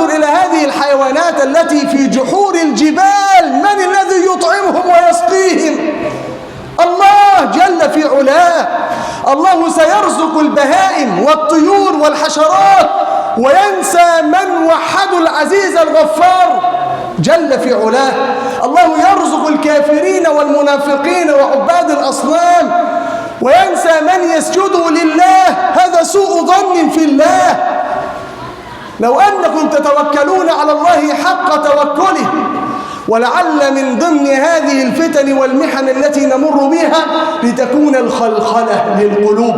انظر إلى هذه الحيوانات التي في جحور الجبال، من الذي يطعمهم ويسقيهم؟ الله جل في علاه. الله سيرزق البهائم والطيور والحشرات وينسى من وحدوا العزيز الغفار جل في علاه. الله يرزق الكافرين والمنافقين وعباد الأصنام وينسى من يسجد لله. هذا سوء ظن في الله. لو أنكم تتوكلون على الله حق توكله، ولعل من ضمن هذه الفتن والمحن التي نمر بها لتكون الخلخلة للقلوب.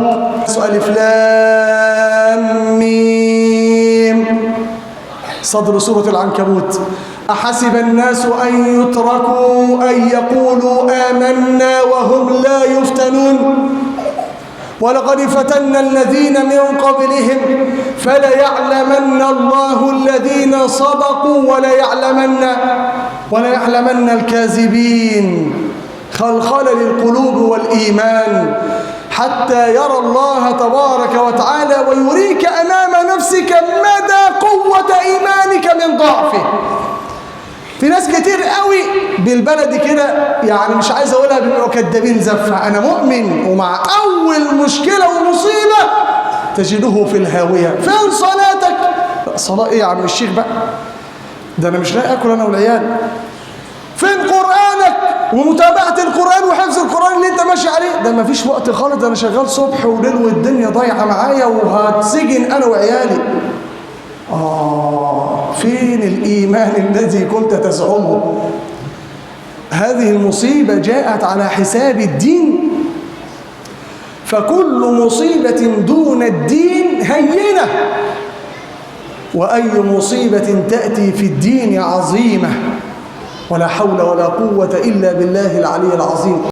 ألف لام ميم، صدر سورة العنكبوت. أحسب الناس أن يتركوا أن يقولوا آمنا وهم لا يفتنون ولقد فتنا الذين من قبلهم فليعلمن الله الذين صدقوا وليعلمن الكاذبين. خلخل للقلوب والإيمان حتى يرى الله تبارك وتعالى ويريك أمام نفسك مدى قوة إيمانك من ضعفه. في ناس كتير قوي بالبلد كده، يعني مش عايز اقولها بيبقوا كدابين زفة، انا مؤمن ومع اول مشكلة ومصيبة تجده في الهاوية. فين صلاتك؟ صلاة ايه يا عم الشيخ بقى؟ ده انا مش لاقي اكل انا والعيال. فين قرآنك ومتابعة القرآن وحفظ القرآن اللي انت ماشي عليه؟ ده ما فيش وقت خالص، ده انا شغال صبح وليل والدنيا ضايعة معايا وهتسجن انا وعيالي. فين الإيمان الذي كنت تزعمه؟ هذه المصيبة جاءت على حساب الدين، فكل مصيبة دون الدين هينة، وأي مصيبة تأتي في الدين عظيمة، ولا حول ولا قوة إلا بالله العلي العظيم.